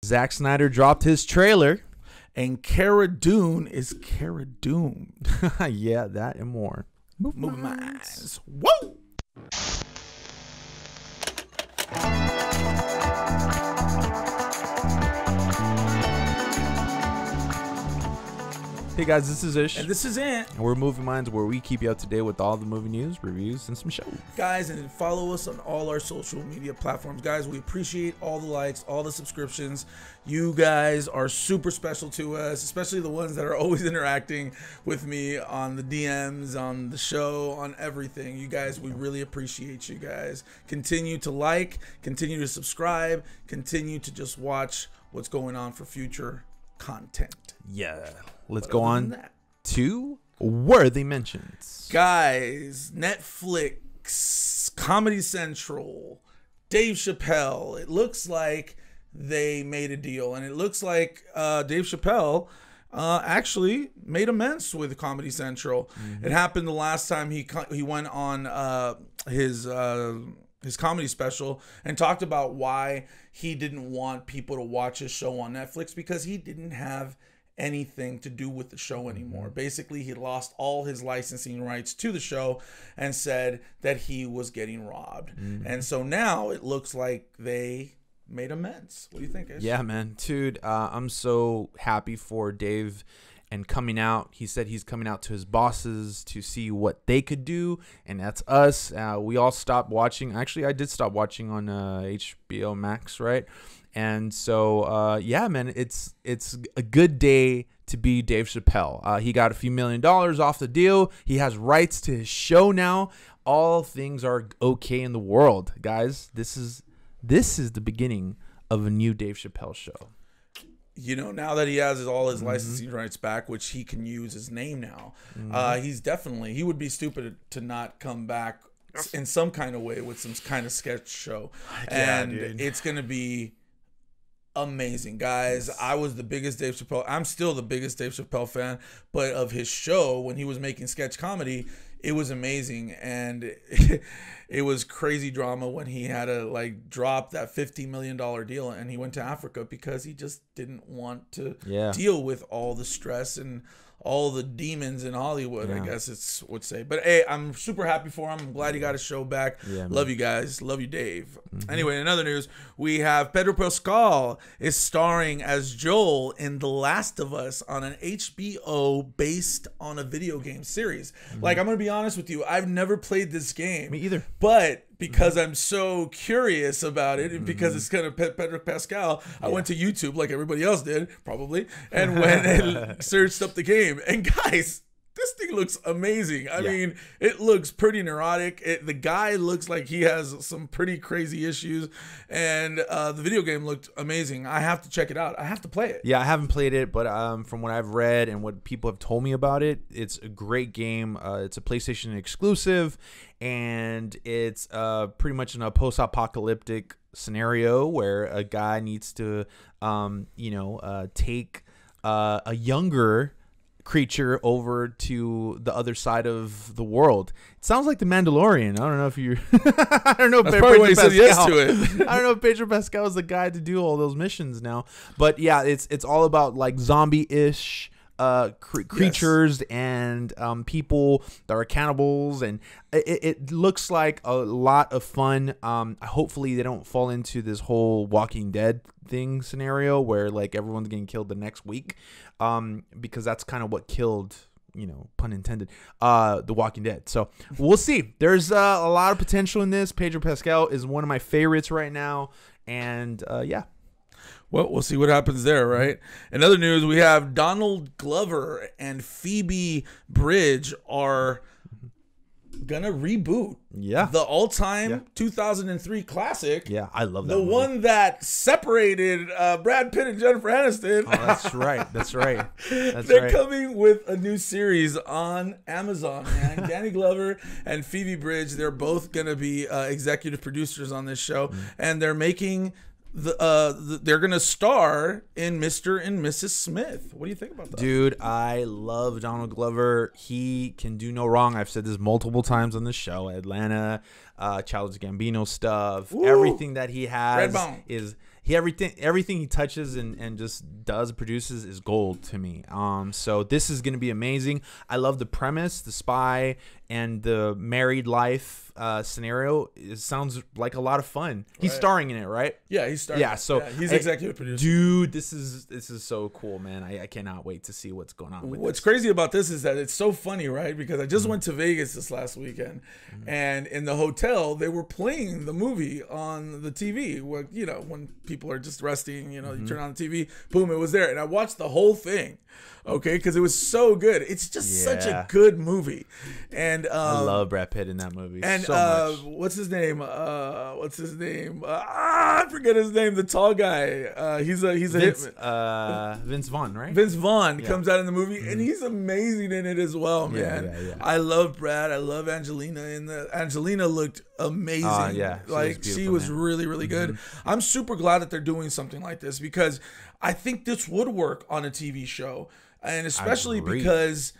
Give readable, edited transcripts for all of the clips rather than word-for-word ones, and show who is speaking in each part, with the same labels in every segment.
Speaker 1: Zack Snyder dropped his trailer.
Speaker 2: And Cara Dune is Cara doomed.
Speaker 1: Yeah, that and more.
Speaker 2: Movie Minds. Whoa!
Speaker 1: Hey guys, this is Ish.
Speaker 2: And this is Ant.
Speaker 1: And we're Movie Minds, where we keep you up to date with all the movie news, reviews, and some shows.
Speaker 2: Guys, and follow us on all our social media platforms. Guys, we appreciate all the likes, all the subscriptions. You guys are super special to us, especially the ones that are always interacting with me on the DMs, on the show, on everything. You guys, we really appreciate you guys. Continue to like, continue to subscribe, continue to just watch what's going on for future content.
Speaker 1: Yeah. Let's go on to worthy mentions.
Speaker 2: Guys, Netflix, Comedy Central, Dave Chappelle. It looks like they made a deal, and it looks like Dave Chappelle actually made amends with Comedy Central. It happened the last time he went on his comedy special and talked about why he didn't want people to watch his show on Netflix, because he didn't have anything to do with the show anymore. Basically, he lost all his licensing rights to the show and said that he was getting robbed. And so now it looks like they made amends. What do you think, Ish?
Speaker 1: Yeah, man. Dude, I'm so happy for Dave and coming out. He said he's coming out to his bosses to see what they could do, and that's us. We all stopped watching. Actually, I did stop watching on HBO Max, right? And so, yeah, man, it's a good day to be Dave Chappelle. He got a few $1 million off the deal. He has rights to his show now. All things are okay in the world, guys. This is the beginning of a new Dave Chappelle show.
Speaker 2: You know, now that he has all his licensing rights back, which he can use his name now, he would be stupid to not come back in some kind of way with some kind of sketch show.
Speaker 1: Yeah,
Speaker 2: and
Speaker 1: dude.
Speaker 2: It's going to be amazing, guys. I was the biggest Dave Chappelle. I'm still the biggest Dave Chappelle fan, but of his show, when he was making sketch comedy, it was amazing. And it was crazy drama when he had to drop that $50 million deal, and he went to Africa because he just didn't want to deal with all the stress and all the demons in Hollywood, I guess it's would say. But hey, I'm super happy for him. I'm glad he got his show back. Yeah, love you guys. Love you, Dave. Anyway, in other news, we have Pedro Pascal is starring as Joel in The Last of Us on an HBO based on a video game series. Like, I'm going to be honest with you, I've never played this game.
Speaker 1: Me either.
Speaker 2: But because I'm so curious about it, and because it's kind of Pedro Pascal, I went to YouTube like everybody else did, probably, and went and searched up the game. And guys, this thing looks amazing. I mean, it looks pretty neurotic. The guy looks like he has some pretty crazy issues, and the video game looked amazing. I have to check it out. I have to play it.
Speaker 1: Yeah, I haven't played it, but from what I've read and what people have told me about it, it's a great game. It's a PlayStation exclusive, and it's pretty much in a post-apocalyptic scenario where a guy needs to, take a younger creature over to the other side of the world. It sounds like the Mandalorian. I don't know if you I don't know if
Speaker 2: That's probably why he said yes to it.
Speaker 1: I don't know if Pedro Pascal is the guy to do all those missions now. But yeah, it's all about like zombie-ish creatures and people that are cannibals, and it looks like a lot of fun. Hopefully they don't fall into this whole Walking Dead thing scenario where like everyone's getting killed the next week, because that's kind of what killed, pun intended, The Walking Dead. So we'll see. There's a lot of potential in this. Pedro Pascal is one of my favorites right now, and yeah.
Speaker 2: Well, we'll see what happens there, right? In other news, we have Donald Glover and Phoebe Bridge are gonna reboot the all-time 2003 classic.
Speaker 1: Yeah, I love that
Speaker 2: the
Speaker 1: movie.
Speaker 2: One that separated Brad Pitt and Jennifer Aniston.
Speaker 1: Oh, that's right. That's right.
Speaker 2: They're coming with a new series on Amazon, man. Danny Glover and Phoebe Bridge, they're both gonna be executive producers on this show, and they're making they're gonna star in Mr. and Mrs. Smith. What do you think about that?
Speaker 1: Dude, I love Donald Glover. He can do no wrong. I've said this multiple times on the show. Atlanta, Childish Gambino stuff.
Speaker 2: Ooh,
Speaker 1: everything that he has
Speaker 2: Redbone.
Speaker 1: is everything he touches and just produces is gold to me. So this is gonna be amazing. I love the premise, the spy and the married life scenario. It sounds like a lot of fun. He's starring in it, right?
Speaker 2: Yeah, he's starring.
Speaker 1: Yeah, so
Speaker 2: he's executive producer.
Speaker 1: Dude, this is so cool, man. I cannot wait to see what's going on with
Speaker 2: What's crazy about this is that it's so funny, right? Because I just went to Vegas this last weekend, and in the hotel they were playing the movie on the TV. Where, you know, when people are just resting, you know, you turn on the TV, boom, it was there, and I watched the whole thing. Okay, because it was so good. It's just such a good movie, and
Speaker 1: I love Brad Pitt in that movie.
Speaker 2: And
Speaker 1: so much.
Speaker 2: what's his name? I forget his name. The tall guy. He's a hitman.
Speaker 1: Vince Vaughn, right?
Speaker 2: Vince Vaughn comes out in the movie, and he's amazing in it as well, man.
Speaker 1: Yeah.
Speaker 2: I love Brad. I love Angelina. Angelina looked amazing. She was really, really good. I'm super glad that they're doing something like this, because I think this would work on a TV show, and especially because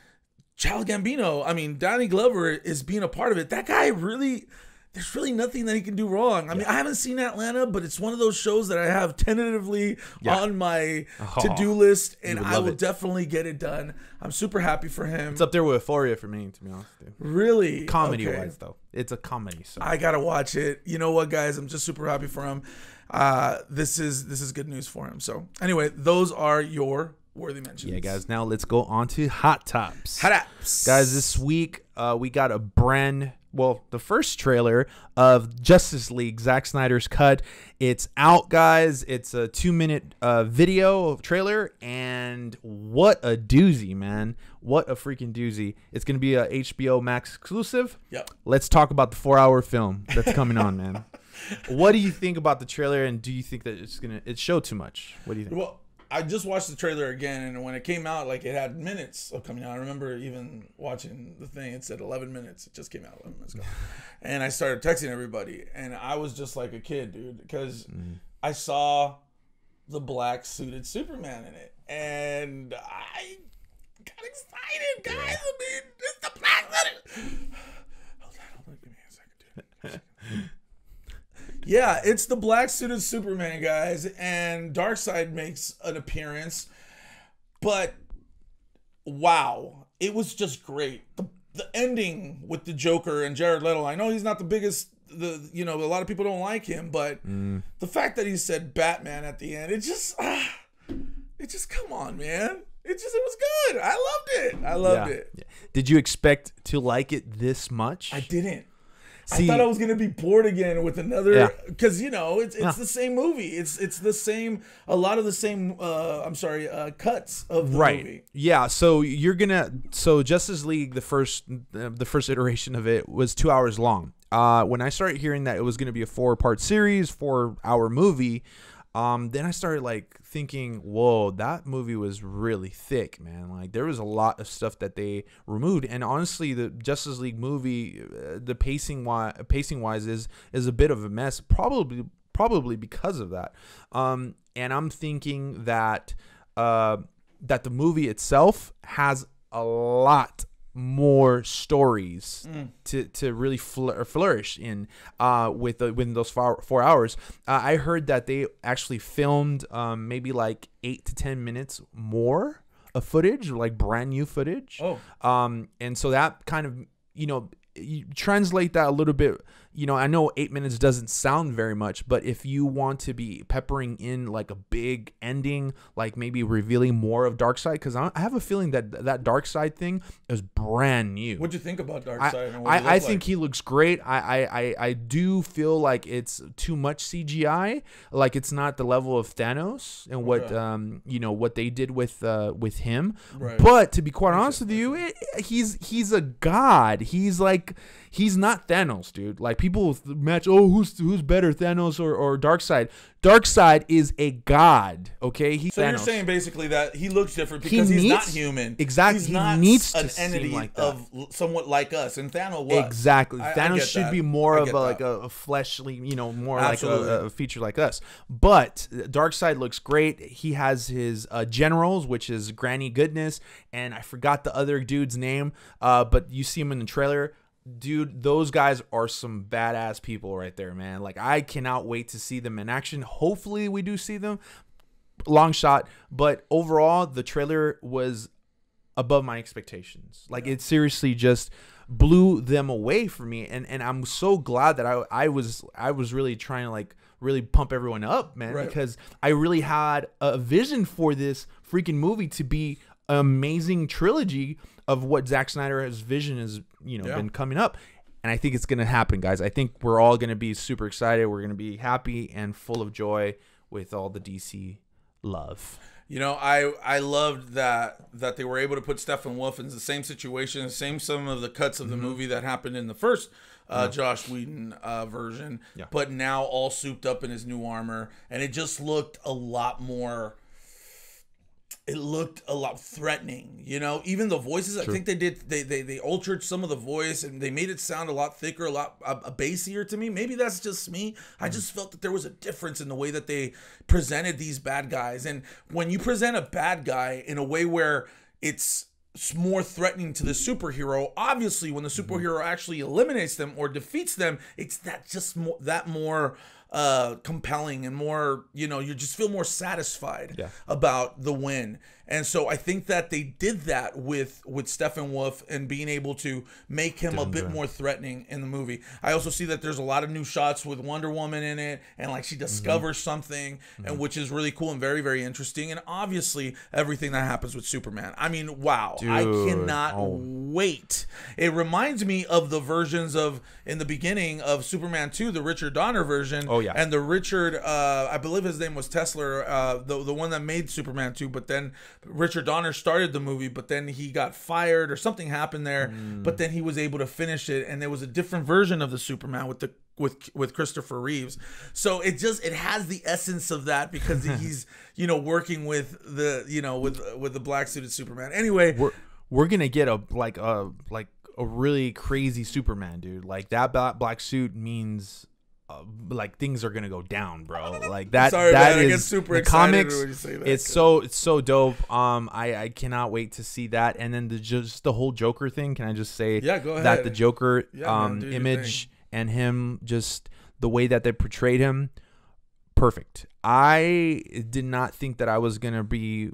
Speaker 2: Child Gambino, I mean, Danny Glover is being a part of it. That guy really, there's really nothing that he can do wrong. I mean, I haven't seen Atlanta, but it's one of those shows that I have tentatively on my to-do list, and I will definitely get it done. I'm super happy for him.
Speaker 1: It's up there with Euphoria for me, to be honest. Dude.
Speaker 2: Really?
Speaker 1: Comedy-wise, though. It's a comedy. So
Speaker 2: I got to watch it. You know what, guys? I'm just super happy for him. This is good news for him. So anyway, those are your worthy mentions.
Speaker 1: Yeah, guys. Now let's go on to Hot Tops.
Speaker 2: Hot Tops.
Speaker 1: Guys, this week we got the first trailer of Justice League, Zack Snyder's cut. It's out, guys. It's a 2-minute video trailer, and what a doozy, man. What a freaking doozy. It's going to be a HBO Max exclusive.
Speaker 2: Yep.
Speaker 1: Let's talk about the 4-hour film that's coming on, man. What do you think about the trailer, and do you think that it showed too much? What do you think?
Speaker 2: Well, I just watched the trailer again, and when it came out, like, it had minutes of coming out. I remember even watching the thing. It said 11 minutes. It just came out 11 minutes ago. And I started texting everybody, and I was just like a kid, dude, because I saw the black suited Superman in it, and I got excited, guys. Yeah. I mean, it's the black suited. Hold on. Give me a second, dude. Yeah, it's the black suited Superman, guys, and Darkseid makes an appearance. But wow, it was just great. The ending with the Joker and Jared Leto. I know he's not the biggest. A lot of people don't like him, but the fact that he said Batman at the end, it just come on, man. It was good. I loved it. Yeah.
Speaker 1: Did you expect to like it this much?
Speaker 2: I didn't. I thought I was gonna be bored again with another, because it's the same movie. It's the same, a lot of the same. Cuts of the movie.
Speaker 1: Yeah. So Justice League, the first iteration of it was 2 hours long. When I started hearing that it was gonna be a 4-part series, 4-hour movie, then I started like thinking, whoa, that movie was really thick, man. Like, there was a lot of stuff that they removed, and honestly, the Justice League movie, the pacing wise is a bit of a mess, probably because of that. And I'm thinking that that the movie itself has a lot more stories to really flourish in within those 4 hours. I heard that they actually filmed maybe like 8 to 10 minutes more of footage, like brand new footage. And so that kind of, you translate that a little bit. I know 8 minutes doesn't sound very much, but if you want to be peppering in like a big ending, like maybe revealing more of Darkseid, because I have a feeling that Darkseid thing is brand new.
Speaker 2: What'd you think about Darkseid?
Speaker 1: I think he looks great. I do feel like it's too much CGI. Like, it's not the level of Thanos and what they did with him. Right. But to be quite honest with you, he's a god. He's not Thanos, dude. Like, people match, who's better, Thanos or Darkseid? Darkseid is a god, okay?
Speaker 2: So Thanos. You're saying basically that he looks different because he's not human.
Speaker 1: Exactly.
Speaker 2: He's not an entity like of somewhat like us, and Thanos was.
Speaker 1: Exactly. Thanos should be more of a fleshly, more Absolutely. Like a feature like us. But Darkseid looks great. He has his generals, which is Granny Goodness, and I forgot the other dude's name, but you see him in the trailer. dude, those guys are some badass people right there, man. Like, I cannot wait to see them in action. Hopefully we do see them. Long shot. But overall, the trailer was above my expectations. Like, it seriously just blew them away for me. And I'm so glad that I was really trying to, like, really pump everyone up, man. Right. Because I really had a vision for this freaking movie to be an amazing trilogy of what Zack Snyder's vision has, been coming up. And I think it's going to happen, guys. I think we're all going to be super excited. We're going to be happy and full of joy with all the DC love.
Speaker 2: I loved that they were able to put Steppenwolf in the same situation, some of the cuts of the movie that happened in the first Josh Whedon version, but now all souped up in his new armor. And it just looked a lot more... It looked a lot threatening, Even the voices, I think they altered some of the voice and they made it sound a lot thicker, a lot bassier to me. Maybe that's just me. I just felt that there was a difference in the way that they presented these bad guys. And when you present a bad guy in a way where it's more threatening to the superhero, obviously when the superhero actually eliminates them or defeats them, it's more compelling and more, you just feel more satisfied about the win. And so I think that they did that with Steppenwolf and being able to make him a bit more threatening in the movie. I also see that there's a lot of new shots with Wonder Woman in it, and like she discovers something, and which is really cool and very, very interesting. And obviously everything that happens with Superman. I mean, wow, dude, I cannot wait. It reminds me of the versions of in the beginning of Superman 2, the Richard Donner version. Oh yeah, and the Richard, I believe his name was Tesler, the one that made Superman 2, but then Richard Donner started the movie, but then he got fired or something happened there. But then he was able to finish it, and there was a different version of the Superman with Christopher Reeves. So it has the essence of that because he's working with the with the black suited Superman. Anyway,
Speaker 1: we're gonna get a really crazy Superman, dude. Like that black suit means. Like things are gonna go down, bro. Like that.
Speaker 2: Sorry,
Speaker 1: that
Speaker 2: man,
Speaker 1: is
Speaker 2: I get super
Speaker 1: the
Speaker 2: excited
Speaker 1: comics.
Speaker 2: when you say that.
Speaker 1: It's so dope. I cannot wait to see that. And then just the whole Joker thing. Can I just say
Speaker 2: go ahead.
Speaker 1: that the Joker image and him, just the way that they portrayed him, perfect. I did not think that I was gonna be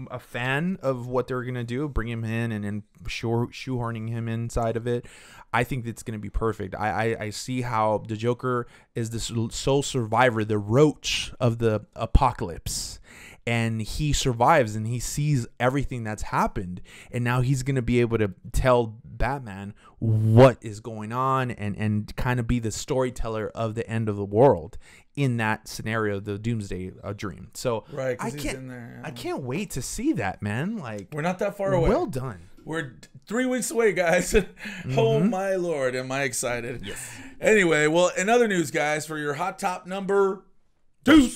Speaker 1: a fan of what they're gonna do, bring him in and shoehorning him inside of it. I think it's gonna be perfect. I see how the Joker is this sole survivor, the roach of the apocalypse, and he survives and he sees everything that's happened, and now he's gonna be able to tell Batman what is going on and kind of be the storyteller of the end of the world in that scenario, the Doomsday Dream. So
Speaker 2: right, he's in there,
Speaker 1: I can't wait to see that, man. Like,
Speaker 2: we're not that far away.
Speaker 1: Well done.
Speaker 2: We're 3 weeks away, guys. Oh my Lord, am I excited? Yes. Anyway, well, in other news, guys, for your hot top number 2,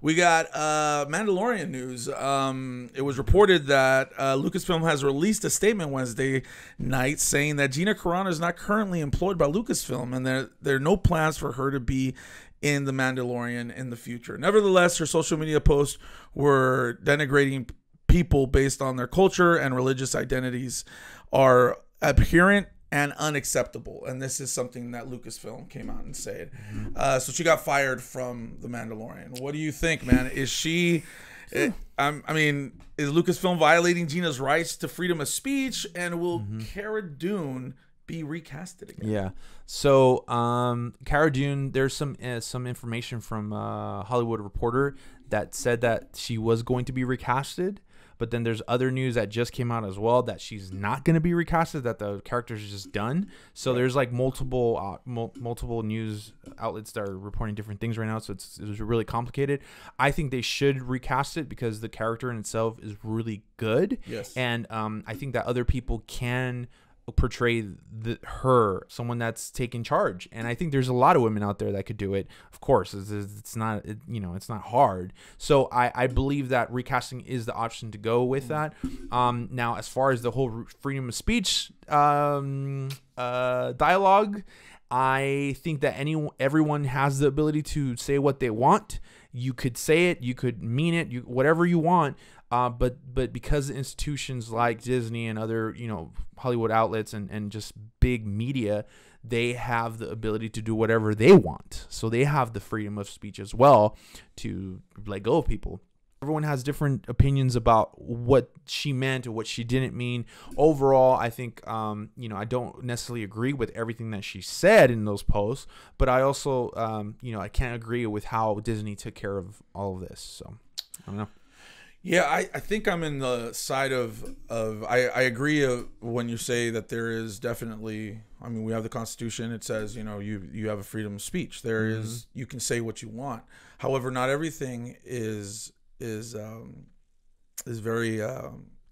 Speaker 2: we got Mandalorian news. It was reported that Lucasfilm has released a statement Wednesday night saying that Gina Carano is not currently employed by Lucasfilm, and there are no plans for her to be in The Mandalorian in the future. Nevertheless, her social media posts were denigrating people based on their culture and religious identities are abhorrent and unacceptable. And this is something that Lucasfilm came out and said. So she got fired from The Mandalorian. What do you think, man? Is she... is Lucasfilm violating Gina's rights to freedom of speech? And will Cara Dune be recasted again?
Speaker 1: Yeah. So Cara Dune, there's some information from Hollywood Reporter that said that she was going to be recasted. But then there's other news that just came out as well that she's not going to be recasted, that the character is just done. So there's like multiple news outlets that are reporting different things right now. So it's really complicated. I think they should recast it because the character in itself is really good.
Speaker 2: Yes.
Speaker 1: And I think that other people can portray someone that's taking charge, and I think there's a lot of women out there that could do it. Of course, it's not hard. So I believe that recasting is the option to go with that. Now, as far as the whole freedom of speech dialogue, I think that everyone has the ability to say what they want. You could say it, you could mean it, whatever you want. But because institutions like Disney and other, Hollywood outlets and just big media, they have the ability to do whatever they want. So they have the freedom of speech as well to let go of people. Everyone has different opinions about what she meant or what she didn't mean. Overall, I think, I don't necessarily agree with everything that she said in those posts, but I also, I can't agree with how Disney took care of all of this. So I don't know.
Speaker 2: Yeah, I think I'm in the side of I agree when you say that there is definitely, we have the Constitution. It says, you have a freedom of speech. There is, you can say what you want. However, not everything is very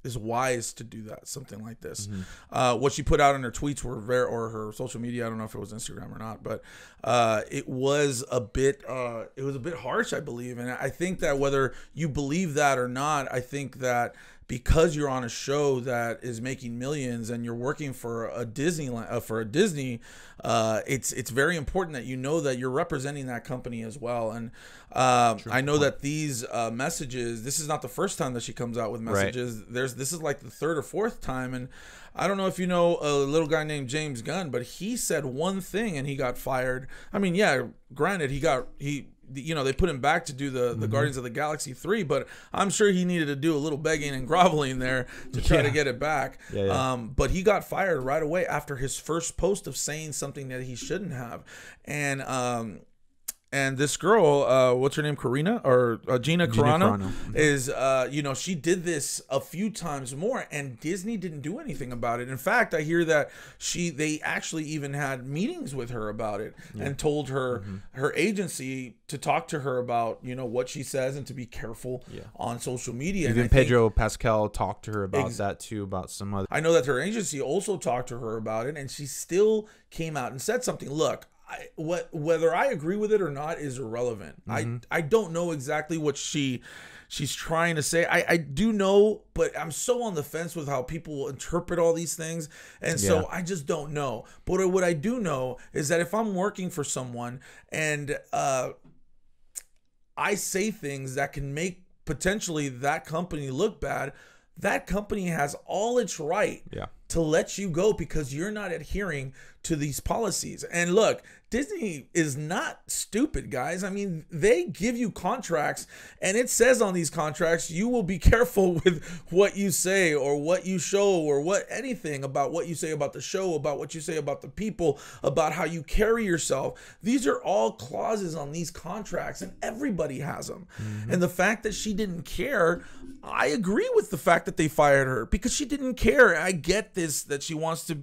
Speaker 2: is wise to do that, something like this. What she put out in her tweets or her social media, I don't know if it was Instagram or not, but it was a bit harsh, I believe. And I think that whether you believe that or not, I think that because you're on a show that is making millions and you're working for a Disney, it's very important that you know that you're representing that company as well. And I know that these messages, this is not the first time that she comes out with messages. Right. This is like the third or fourth time, and I don't know if you know a little guy named James Gunn, but he said one thing and he got fired. Granted, they put him back to do the Guardians of the Galaxy 3, but I'm sure he needed to do a little begging and groveling there to try to get it back. But he got fired right away after his first post of saying something that he shouldn't have. And this girl, what's her name, Gina Carano, is, she did this a few times more, and Disney didn't do anything about it. In fact, I hear that they actually even had meetings with her about it and told her her agency to talk to her about, what she says and to be careful on social media.
Speaker 1: Even Pedro Pascal talked to her about that too, about some other.
Speaker 2: I know that her agency also talked to her about it, and she still came out and said something. Look, whether I agree with it or not is irrelevant. I don't know exactly what she's trying to say. I do know, but I'm so on the fence with how people interpret all these things, and so I just don't know. But what I do know is that if I'm working for someone and I say things that can make potentially that company look bad, that company has all its right to let you go because you're not adhering to these policies. And look, Disney is not stupid, guys. They give you contracts, and it says on these contracts you will be careful with what you say or what you show or anything about what you say about the show, about what you say about the people, about how you carry yourself. These are all clauses on these contracts, and everybody has them. And the fact that she didn't care, I agree with the fact that they fired her because she didn't care. I get this, that she wants to,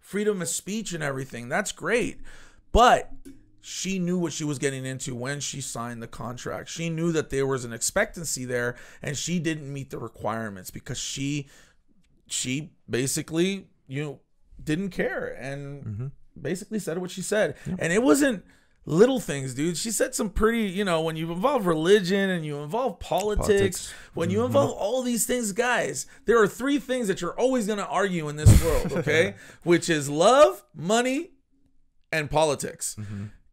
Speaker 2: freedom of speech and everything. That's great. But she knew what she was getting into when she signed the contract. She knew that there was an expectancy there, and she didn't meet the requirements because she basically, didn't care and basically said what she said. And it wasn't little things, dude. She said some pretty, when you involve religion and you involve politics. When you involve all these things, guys, there are three things that you're always going to argue in this world, okay? Which is love, money, and politics.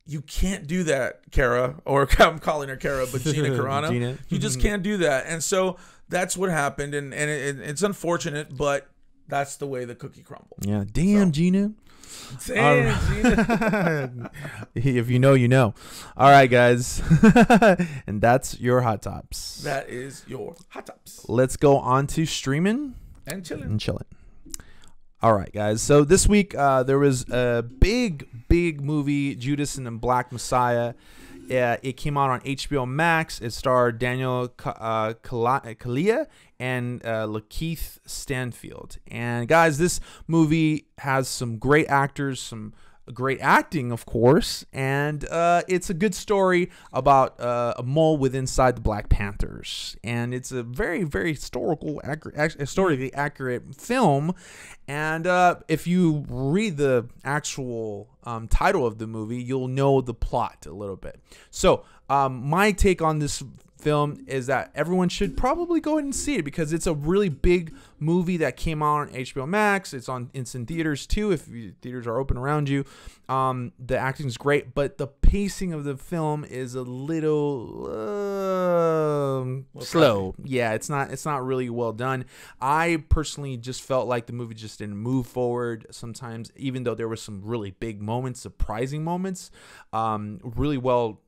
Speaker 2: You can't do that, Kara, or I'm calling her Kara, but Gina Carano. You just can't do that. And so that's what happened, and it's unfortunate, but that's the way the cookie crumbled.
Speaker 1: Yeah, damn, Gina.
Speaker 2: Damn, Gina.
Speaker 1: If you know, you know. All right, guys. And that's your Hot Tops.
Speaker 2: That is your Hot Tops.
Speaker 1: Let's go on to streaming
Speaker 2: and chilling.
Speaker 1: All right, guys. So this week there was a big movie, Judas and the Black Messiah. It came out on HBO Max. It starred Daniel Kaluuya and Lakeith Stanfield. And guys, this movie has some great actors, some great acting, of course, and it's a good story about a mole inside the Black Panthers, and it's a very, very historically accurate film. And if you read the actual title of the movie, you'll know the plot a little bit. So my take on this film is that everyone should probably go ahead and see it because it's a really big movie that came out on HBO Max. It's in theaters too if theaters are open around you. The acting is great, but the pacing of the film is a little slow. Yeah, it's not really well done. I personally just felt like the movie just didn't move forward sometimes, even though there were some really big moments, surprising moments. Really well,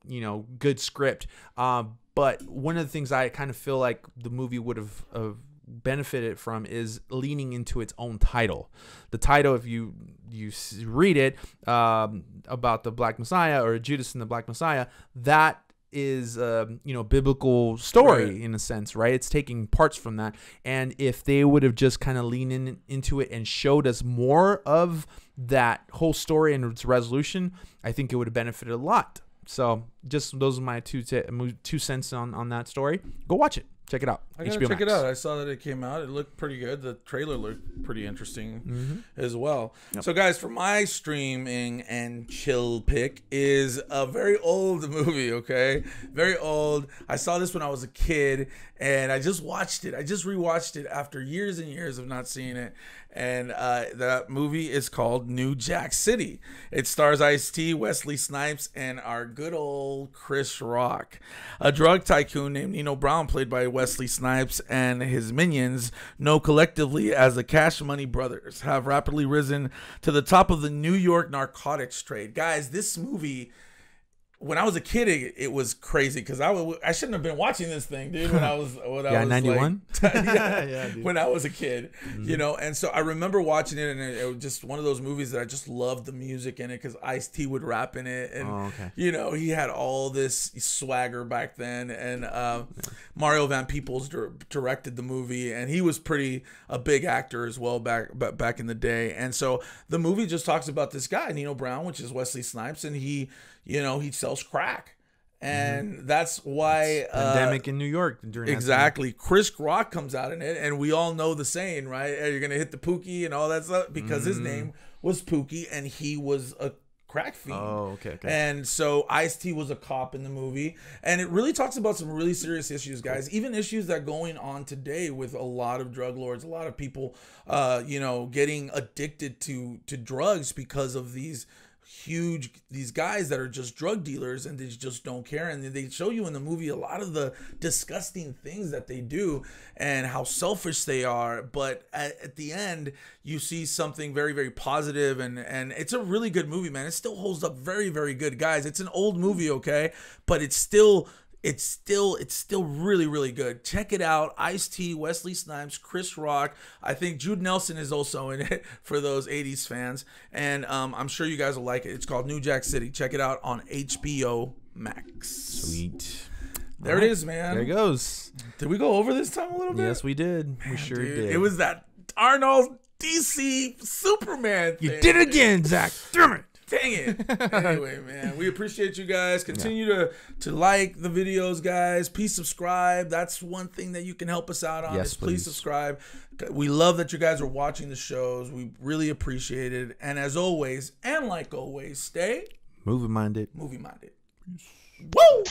Speaker 1: good script. But one of the things I kind of feel like the movie would have benefited from is leaning into its own title. The title, if you read it, about the Black Messiah or Judas and the Black Messiah, that is biblical story in a sense, right? It's taking parts from that. And if they would have just kind of leaned into it and showed us more of that whole story and its resolution, I think it would have benefited a lot. So just those are my 2 cents on that story. Go watch it. Check it out.
Speaker 2: I gotta check it out. I saw that it came out. It looked pretty good. The trailer looked pretty interesting as well. Yep. So, guys, for my streaming and chill pick is a very old movie, okay? Very old. I saw this when I was a kid, and I just watched it. I just rewatched it after years and years of not seeing it. And that movie is called New Jack City. It stars Ice-T, Wesley Snipes, and our good old Chris Rock. A drug tycoon named Nino Brown, played by Wesley Snipes, and his minions, known collectively as the Cash Money Brothers, have rapidly risen to the top of the New York narcotics trade. Guys, this movie, when I was a kid, it was crazy because I shouldn't have been watching this thing, dude. When I was
Speaker 1: 91.
Speaker 2: Like, yeah, when I was a kid, And so I remember watching it, and it was just one of those movies that I just loved the music in it because Ice-T would rap in it, and he had all this swagger back then. And Mario Van Peebles directed the movie, and he was a big actor as well back in the day. And so the movie just talks about this guy, Nino Brown, which is Wesley Snipes, and he sells crack, and that's why
Speaker 1: pandemic in New York during
Speaker 2: exactly. Chris Rock comes out in it, and we all know the saying, right? You're gonna hit the Pookie and all that stuff because his name was Pookie, and he was a crack fiend.
Speaker 1: Oh, okay.
Speaker 2: And so Ice-T was a cop in the movie, and it really talks about some really serious issues, guys. Even issues that are going on today with a lot of drug lords, a lot of people, getting addicted to drugs because of these guys that are just drug dealers, and they just don't care. And they show you in the movie a lot of the disgusting things that they do and how selfish they are, but at the end you see something very, very positive, and it's a really good movie, man. It still holds up very, very good, guys. It's an old movie, okay, but it's still really, really good. Check it out. Ice-T, Wesley Snipes, Chris Rock. I think Jude Nelson is also in it for those 80s fans. And I'm sure you guys will like it. It's called New Jack City. Check it out on HBO Max.
Speaker 1: Sweet.
Speaker 2: There it is, man.
Speaker 1: There it goes.
Speaker 2: Did we go over this time a little bit?
Speaker 1: Yes, we did. We sure did.
Speaker 2: It was that Arnold DC Superman thing.
Speaker 1: You did it again, Zach. Damn it.
Speaker 2: Dang it. Anyway, man, we appreciate you guys. Continue to like the videos, guys. Please subscribe. That's one thing that you can help us out on.
Speaker 1: Yes,
Speaker 2: please subscribe. We love that you guys are watching the shows. We really appreciate it. And as always, and like always, stay
Speaker 1: movie-minded.
Speaker 2: Movie-minded.
Speaker 1: Woo!